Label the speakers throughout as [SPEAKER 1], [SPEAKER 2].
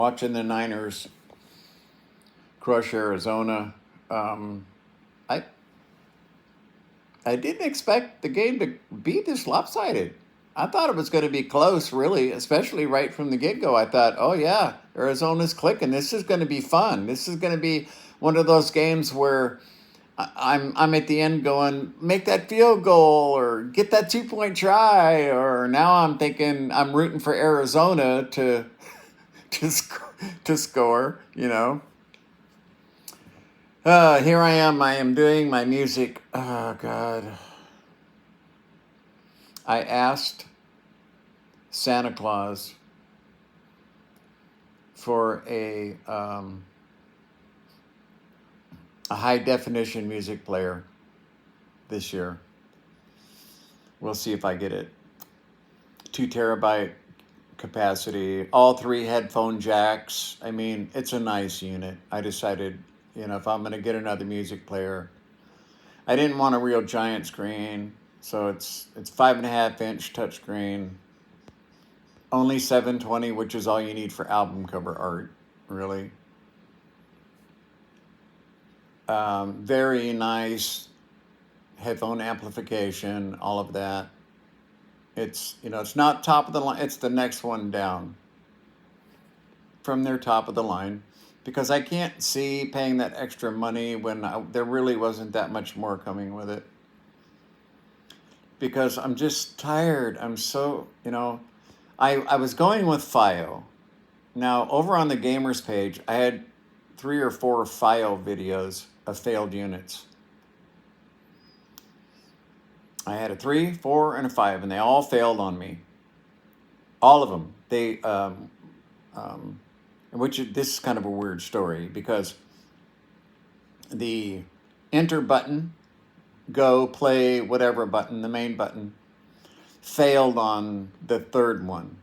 [SPEAKER 1] Watching the Niners crush Arizona. Um, I I didn't expect the game to be this lopsided. I thought it was going to be close, really, especially right from the get go. I thought, oh yeah, Arizona's clicking. This is going to be fun. This is going to be one of those games where I'm at the end going, make that field goal or get that 2 point try. Or now I'm thinking I'm rooting for Arizona to score. Here I am. I am doing my music. Oh God. I asked Santa Claus for a high definition music player this year. We'll see if I get it. 2 terabyte capacity, all 3 headphone jacks. I mean, it's a nice unit. I decided, if I'm going to get another music player, I didn't want a real giant screen, so it's 5.5 inch touchscreen, only 720, which is all you need for album cover art, really. Very nice headphone amplification, all of that. It's not top of the line. It's the next one down from their top of the line, because I can't see paying that extra money when there really wasn't that much more coming with it. Because I'm just tired. I'm so, I was going with FiO. Now, over on the gamers page, I had 3 or 4 FiO videos of failed units. I had a 3, 4, and a 5, and they all failed on me. All of them. This is kind of a weird story, because the enter button, go, play, whatever button, the main button, failed on the third one.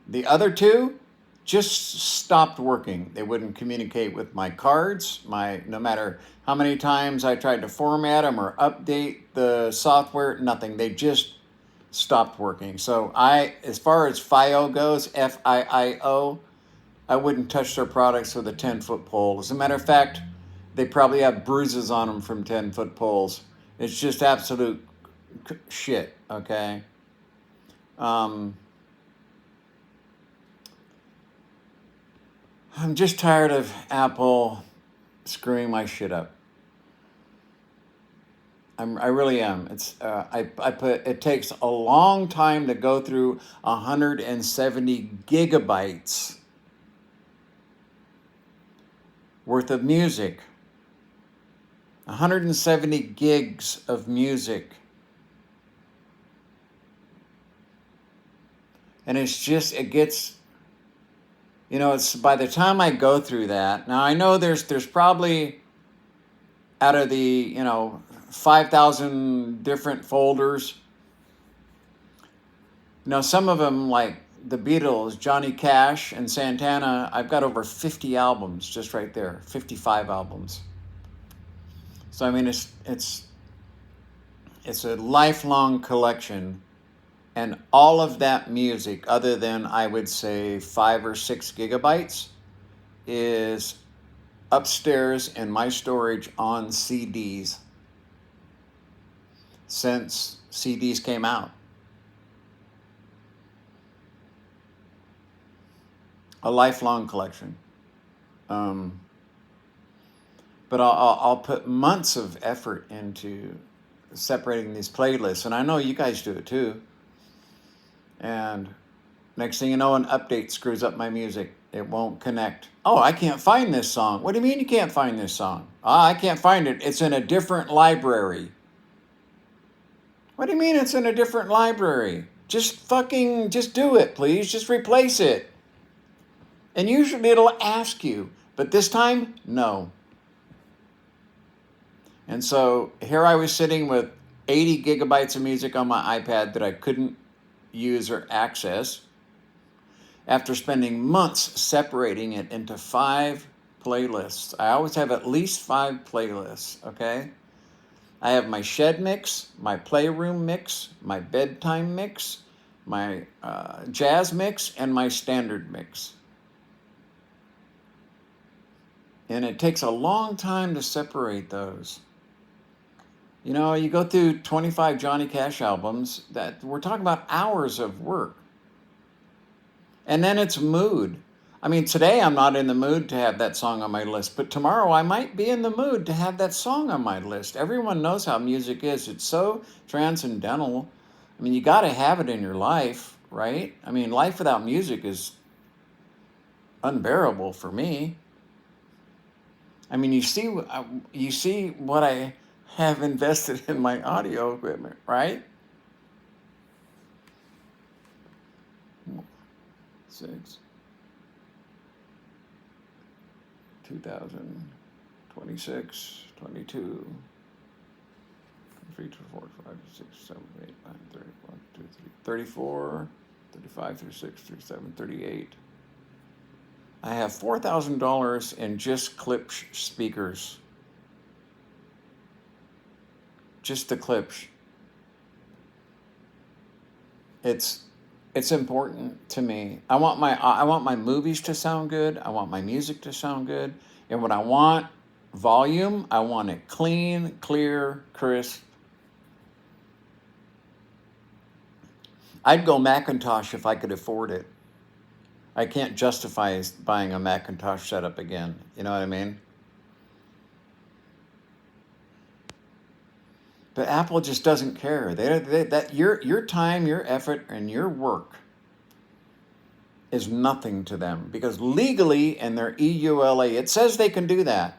[SPEAKER 1] The other 2 just stopped working. They wouldn't communicate with my cards. No matter how many times I tried to format them or update the software, nothing. They just stopped working. So as far as FiO goes, FIIO, I wouldn't touch their products with a 10-foot pole. As a matter of fact, they probably have bruises on them from 10-foot poles. It's just absolute shit, okay? I'm just tired of Apple screwing my shit up. I really am. It takes a long time to go through 170 gigabytes worth of music. 170 gigs of music. And it gets, it's by the time I go through that. Now I know there's probably, out of the, 5,000 different folders, some of them, like the Beatles, Johnny Cash, and Santana, I've got over 50 albums just right there, 55 albums. So I mean, it's a lifelong collection, and all of that music, other than I would say 5 or 6 gigabytes, is upstairs in my storage on CDs since CDs came out. A lifelong collection. But I'll put months of effort into separating these playlists, and I know you guys do it too. And next thing you know, an update screws up my music. It won't connect. Oh, I can't find this song. What do you mean you can't find this song? I can't find it. It's in a different library. What do you mean it's in a different library? Just do it, please. Just replace it. And usually it'll ask you, but this time, no. And so here I was sitting with 80 gigabytes of music on my iPad that I couldn't use or access, after spending months separating it into 5 playlists. I always have at least 5 playlists, okay? I have my shed mix, my playroom mix, my bedtime mix, my jazz mix, and my standard mix. And it takes a long time to separate those. You know, you go through 25 Johnny Cash albums, that we're talking about hours of work. And then it's mood. I mean, today I'm not in the mood to have that song on my list, but tomorrow I might be in the mood to have that song on my list. Everyone knows how music is. It's so transcendental. I mean, you got to have it in your life, right? I mean, life without music is unbearable for me. I mean, you see what I have invested in my audio equipment, right? 6, 2026, 22, 23, 24, 25, 26, 7, 8, 9, 30, 1, 2, 3, 34, 35, 36, 37, 38. I have $4,000 in just Klipsch speakers. Just the Klipsch. It's important to me. I want my movies to sound good. I want my music to sound good. And when I want volume, I want it clean, clear, crisp. I'd go Macintosh if I could afford it. I can't justify buying a Macintosh setup again. You know what I mean? But Apple just doesn't care. That your time, your effort, and your work is nothing to them, because legally in their EULA it says they can do that.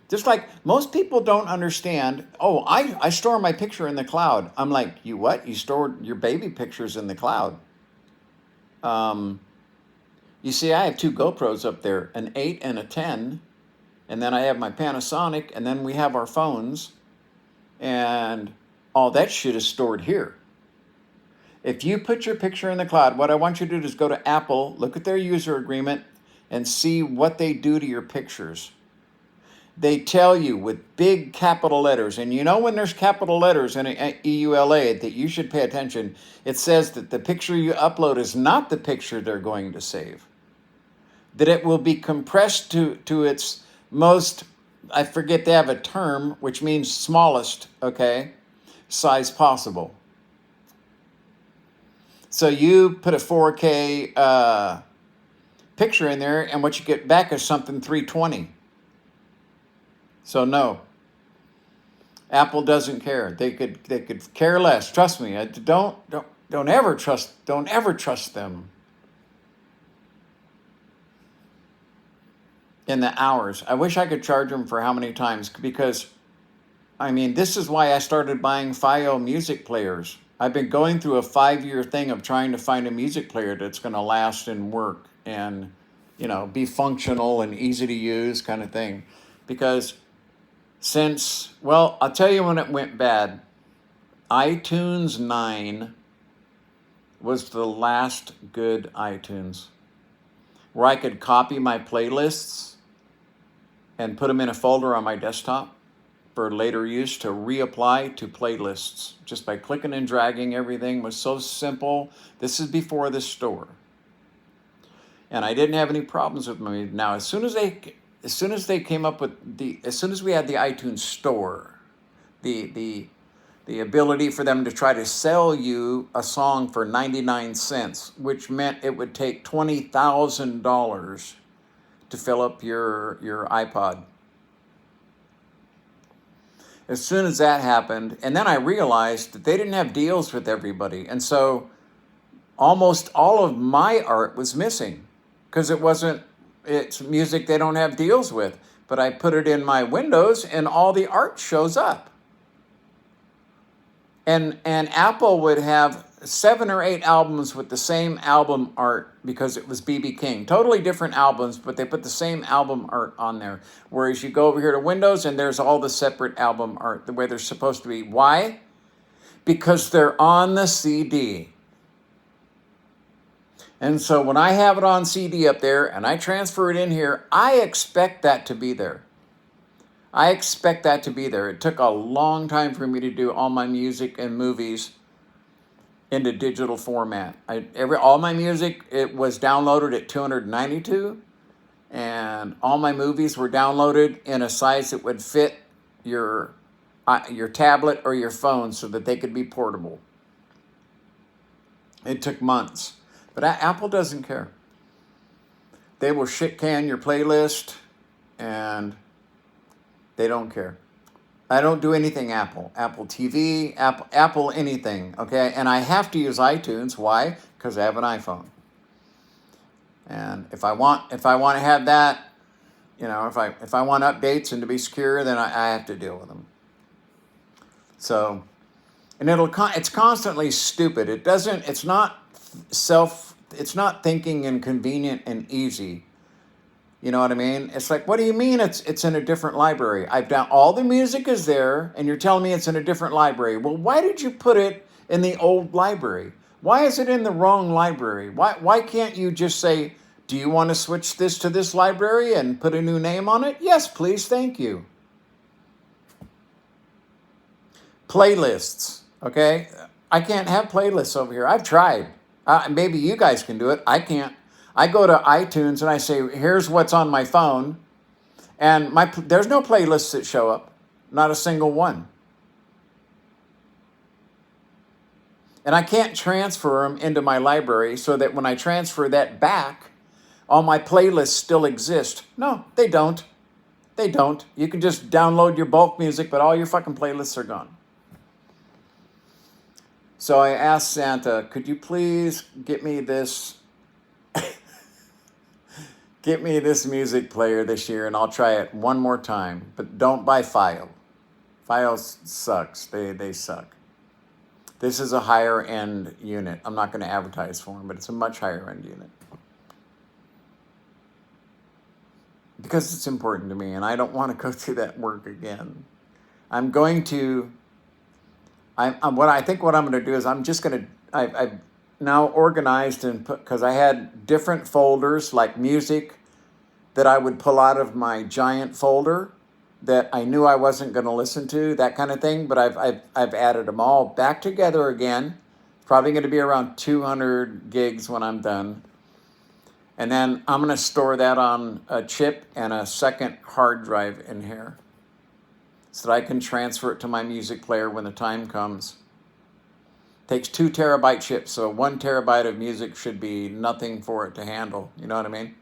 [SPEAKER 1] Just like most people don't understand. Oh, I store my picture in the cloud. I'm like, you what? You stored your baby pictures in the cloud? You see, I have 2 GoPros up there, an 8 and a 10, and then I have my Panasonic, and then we have our phones, and all that shit is stored here. If you put your picture in the cloud, what I want you to do is go to Apple, look at their user agreement, and see what they do to your pictures. They tell you with big capital letters, and you know when there's capital letters in an EULA that you should pay attention. It says that the picture you upload is not the picture they're going to save. That it will be compressed to its most, I forget, they have a term, which means smallest, okay, size possible. So you put a 4K picture in there, and what you get back is something 320. So no, Apple doesn't care. They could care less. Trust me. Don't ever trust them in the hours. I wish I could charge them for how many times, because I mean, this is why I started buying FiO music players. I've been going through a 5-year thing of trying to find a music player that's going to last and work and, you know, be functional and easy to use kind of thing. Because I'll tell you when it went bad. iTunes 9 was the last good iTunes, where I could copy my playlists and put them in a folder on my desktop for later use to reapply to playlists just by clicking and dragging. Everything was so simple. This is before the store, and I didn't have any problems with me. Now, as soon as they came up with as soon as we had the iTunes store, the ability for them to try to sell you a song for 99 cents, which meant it would take $20,000 to fill up your iPod. As soon as that happened, and then I realized that they didn't have deals with everybody. And so almost all of my art was missing, because it's music they don't have deals with. But I put it in my Windows and all the art shows up. And Apple would have 7 or 8 albums with the same album art, because it was B.B. King. Totally different albums, but they put the same album art on there. Whereas you go over here to Windows and there's all the separate album art, the way they're supposed to be. Why? Because they're on the CD. And so when I have it on CD up there and I transfer it in here, I expect that to be there. It took a long time for me to do all my music and movies into digital format. All my music, it was downloaded at 292, and all my movies were downloaded in a size that would fit your tablet or your phone so that they could be portable. It took months. But Apple doesn't care. They will shit can your playlist, and they don't care. I don't do anything Apple. Apple TV, Apple anything, okay? And I have to use iTunes. Why? Because I have an iPhone. And if I want to have that, you know, if I want updates and to be secure, then I have to deal with them. So, and it's constantly stupid. It's not thinking and convenient and easy. You know what I mean? It's like, what do you mean it's in a different library? I've done all the music is there, and you're telling me it's in a different library. Well, why did you put it in the old library? Why is it in the wrong library? Why can't you just say, do you want to switch this to this library and put a new name on it? Yes, please, thank you. Playlists, okay? I can't have playlists over here. I've tried. Maybe you guys can do it. I can't. I go to iTunes and I say, here's what's on my phone. And there's no playlists that show up. Not a single one. And I can't transfer them into my library so that when I transfer that back, all my playlists still exist. No, they don't. They don't. You can just download your bulk music, but all your fucking playlists are gone. So I asked Santa, could you please get me this music player this year, and I'll try it one more time. But don't buy File. File sucks. They suck. This is a higher end unit. I'm not going to advertise for them, but it's a much higher end unit. Because it's important to me, and I don't want to go through that work again. I'm going to. What I'm going to do is I'm just going to. I've now organized and put, because I had different folders like music that I would pull out of my giant folder that I knew I wasn't going to listen to, that kind of thing. But I've added them all back together again. Probably going to be around 200 gigs when I'm done. And then I'm going to store that on a chip and a second hard drive in here so that I can transfer it to my music player when the time comes. Takes 2 terabyte chips, so 1 terabyte of music should be nothing for it to handle. You know what I mean?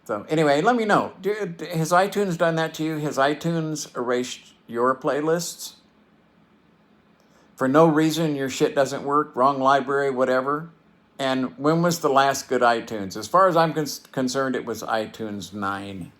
[SPEAKER 1] So anyway, let me know. Has iTunes done that to you? Has iTunes erased your playlists? For no reason, your shit doesn't work, wrong library, whatever. And when was the last good iTunes? As far as I'm concerned, it was iTunes 9.